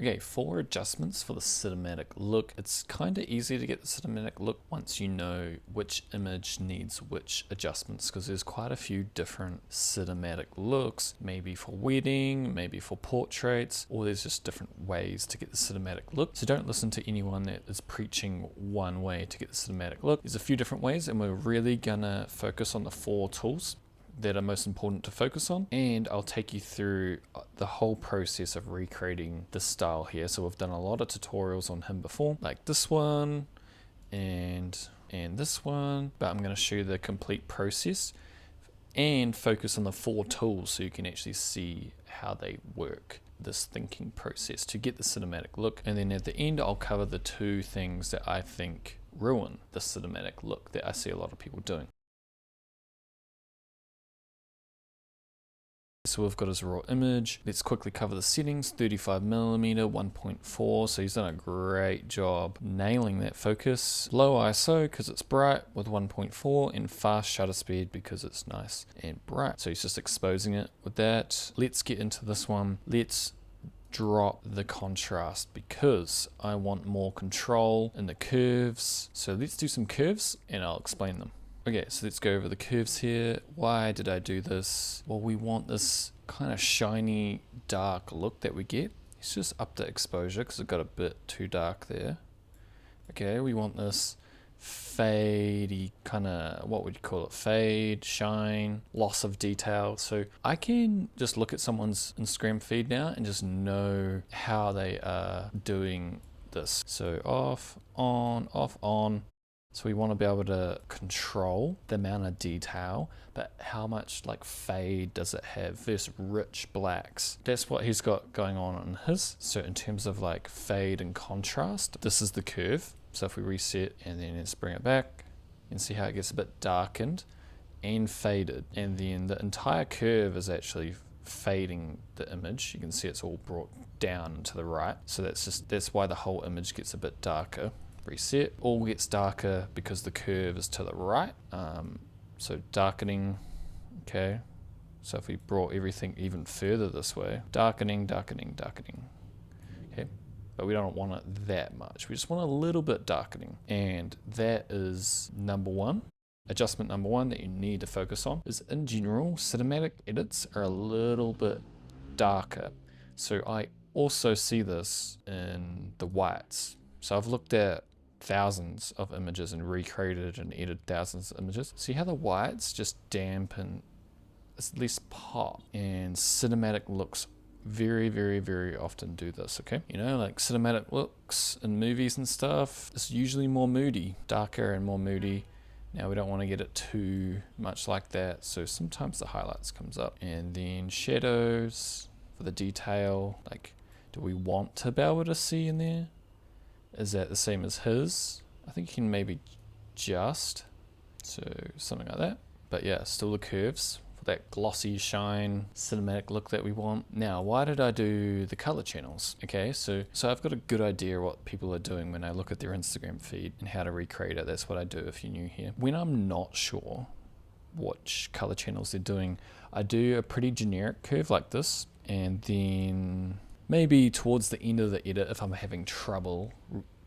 Okay, for adjustments for the cinematic look, it's kind of easy to get the cinematic look once you know which image needs which adjustments, because there's quite a few different cinematic looks, maybe for wedding, maybe for portraits, or there's just different ways to get the cinematic look. So don't listen to anyone that is preaching one way to get the cinematic look. There's a few different ways, and we're really gonna focus on the 4 tools that are most important to focus on, and I'll take you through the whole process of recreating this style here. So we've done a lot of tutorials on him before, like this one and this one, but I'm going to show you the complete process and focus on the 4 tools so you can actually see how they work, this thinking process to get the cinematic look. And then at the end I'll cover the 2 things that I think ruin the cinematic look that I see a lot of people doing. So we've got his raw image. Let's quickly cover the settings. 35mm, 1.4. So he's done a great job nailing that focus. Low ISO because it's bright with 1.4, and fast shutter speed because it's nice and bright. So he's just exposing it with that. Let's get into this one. Let's drop the contrast because I want more control in the curves. So let's do some curves and I'll explain them. Okay, so let's go over the curves here. Why did I do this? Well, we want this kind of shiny, dark look that we get. Let's just up the exposure because it got a bit too dark there. Okay, we want this fadey kind of, what would you call it? Fade, shine, loss of detail. So I can just look at someone's Instagram feed now and just know how they are doing this. So off, on, off, on. So we want to be able to control the amount of detail, but how much like fade does it have versus rich blacks. That's what he's got going on in his. So in terms of like fade and contrast, this is the curve. So if we reset and then let's bring it back and see how it gets a bit darkened and faded. And then the entire curve is actually fading the image. You can see it's all brought down to the right. So that's why the whole image gets a bit darker. Reset, all gets darker because the curve is to the right. So darkening, okay. So if we brought everything even further this way, darkening, darkening, darkening, okay. But we don't want it that much. We just want a little bit darkening. And that is number 1. Adjustment number 1 that you need to focus on is, in general, cinematic edits are a little bit darker. So I also see this in the whites. So I've looked at thousands of images and recreated and edited thousands of images. See how the whites just dampen, it's less pop, and cinematic looks very, very, very often do this, okay? You know, like cinematic looks in movies and stuff, it's usually more moody, darker and more moody. Now we don't want to get it too much like that, so sometimes the highlights comes up. And then shadows for the detail, like do we want to be able to see in there? Is that the same as his? I think you can maybe just, so something like that. But yeah, still the curves for that glossy shine cinematic look that we want. Now, why did I do the color channels? Okay, so I've got a good idea what people are doing when I look at their Instagram feed and how to recreate it. That's what I do if you're new here. When I'm not sure which color channels they're doing, I do a pretty generic curve like this, and then maybe towards the end of the edit, if I'm having trouble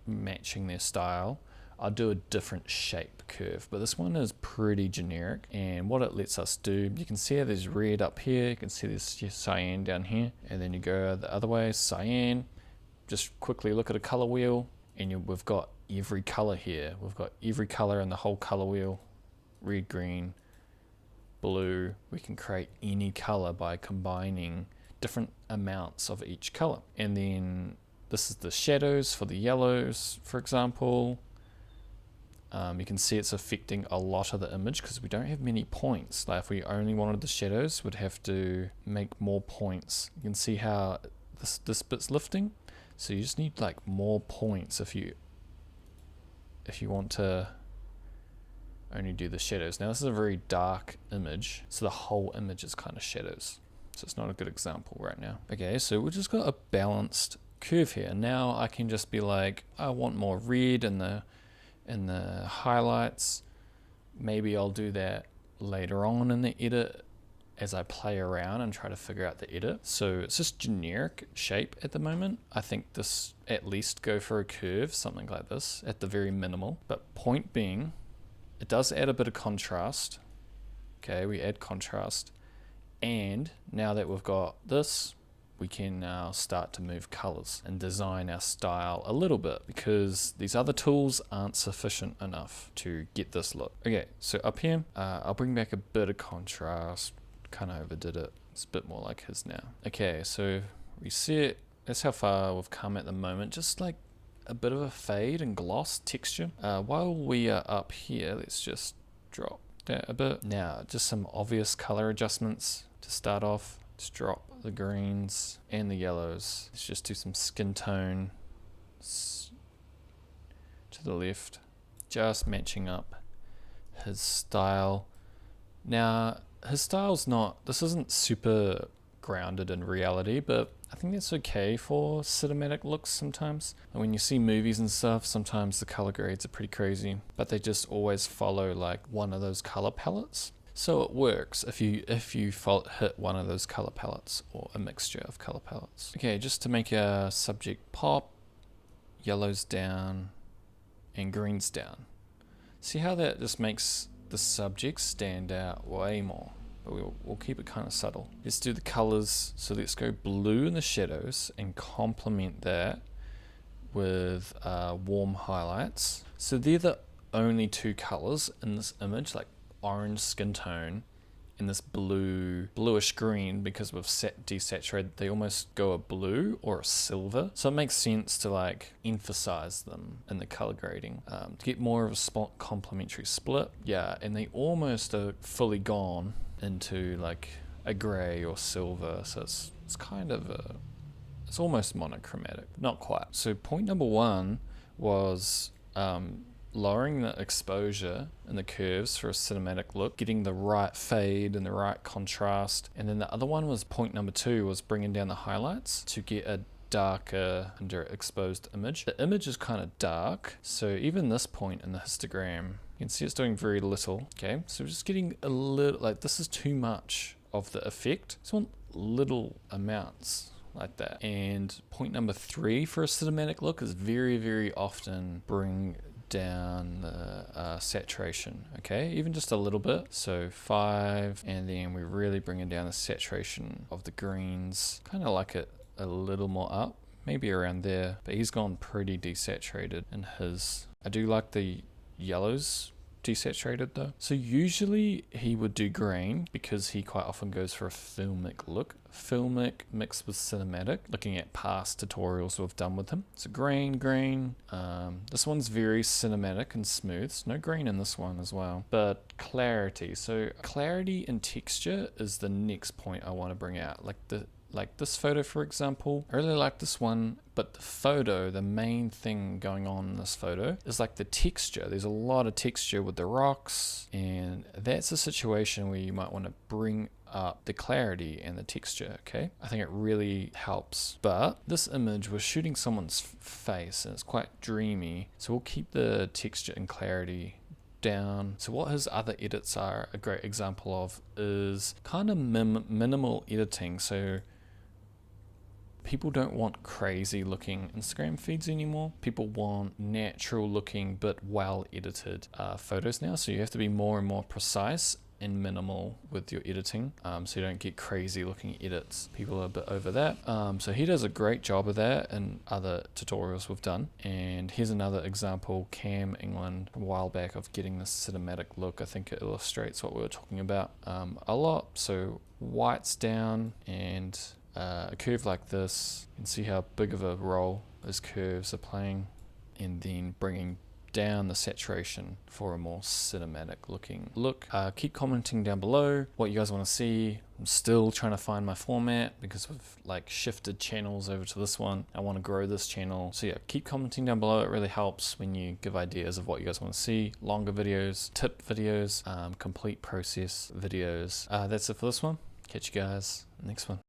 matching their style, I'll do a different shape curve. But this one is pretty generic, and what it lets us do, you can see how there's red up here, you can see there's cyan down here, and then you go the other way, cyan. Just quickly look at a color wheel, and we've got every color here. We've got every color in the whole color wheel, red, green, blue. We can create any color by combining different amounts of each color. And then this is the shadows for the yellows, for example. You can see it's affecting a lot of the image because we don't have many points. Like if we only wanted the shadows, we'd have to make more points. You can see how this bit's lifting. So you just need like more points if you want to only do the shadows. Now this is a very dark image, so the whole image is kind of shadows. So it's not a good example right now. Okay, so we've just got a balanced curve here. Now I can just be like, I want more red in the highlights. Maybe I'll do that later on in the edit as I play around and try to figure out the edit. So it's just generic shape at the moment. I think this at least go for a curve, something like this at the very minimal. But point being, it does add a bit of contrast. Okay, we add contrast. And now that we've got this, we can now start to move colors and design our style a little bit, because these other tools aren't sufficient enough to get this look. Okay, so up here, I'll bring back a bit of contrast. Kind of overdid it. It's a bit more like his now. Okay, so reset. That's how far we've come at the moment. Just like a bit of a fade and gloss texture. While we are up here, let's just drop that a bit. Now, just some obvious color adjustments to start off. Let's drop the greens and the yellows. Let's just do some skin tone to the left, just matching up his style. Now, his style's not, this isn't super grounded in reality, but I think that's okay for cinematic looks sometimes. And when you see movies and stuff, sometimes the color grades are pretty crazy, but they just always follow like one of those color palettes. So it works if you hit one of those color palettes or a mixture of color palettes. Okay, just to make our subject pop, yellows down and greens down. See how that just makes the subject stand out way more, but we'll keep it kind of subtle. Let's do the colors. So let's go blue in the shadows and complement that with warm highlights. So they're the only two colors in this image, like orange skin tone and this bluish green, because we've desaturated, they almost go a blue or a silver. So it makes sense to like emphasize them in the color grading to get more of a complementary split. Yeah, and they almost are fully gone into like a gray or silver. So it's kind of it's almost monochromatic, not quite. So point number one was lowering the exposure and the curves for a cinematic look, getting the right fade and the right contrast. And then the other one was point number two, was bringing down the highlights to get a darker underexposed image. The image is kind of dark, so even this point in the histogram, you can see it's doing very little. Okay, so we're just getting a little, like this is too much of the effect. So we want little amounts like that. And point number three for a cinematic look is very, very often bring down the saturation. Okay, even just a little bit. So 5, and then we're really bringing down the saturation of the greens, kind of like it a little more up, maybe around there, but he's gone pretty desaturated in his. I do like the yellows desaturated though. So usually he would do green, because he quite often goes for a filmic look. Filmic mixed with cinematic, looking at past tutorials we've done with him. So green. This one's very cinematic and smooth. So no green in this one as well. But clarity. So clarity and texture is the next point I want to bring out. Like this photo, for example. I really like this one, but the photo, the main thing going on in this photo is like the texture. There's a lot of texture with the rocks, and that's a situation where you might want to bring up the clarity and the texture. Okay, I think it really helps. But this image, we're shooting someone's face and it's quite dreamy, so we'll keep the texture and clarity down. So what his other edits are a great example of is kind of minimal editing. So people don't want crazy looking Instagram feeds anymore. People want natural looking but well edited photos now. So you have to be more and more precise and minimal with your editing, so you don't get crazy looking edits. People are a bit over that. So he does a great job of that in other tutorials we've done. And here's another example, Cam England, a while back, of getting this cinematic look. I think it illustrates what we were talking about a lot. So whites down, and a curve like this. You can see how big of a role those curves are playing, and then bringing down the saturation for a more cinematic looking look. Keep commenting down below what you guys want to see. I'm still trying to find my format because we've like shifted channels over to this one. I want to grow this channel. So yeah, keep commenting down below. It really helps when you give ideas of what you guys want to see. Longer videos, tip videos, complete process videos. That's it for this one. Catch you guys next one.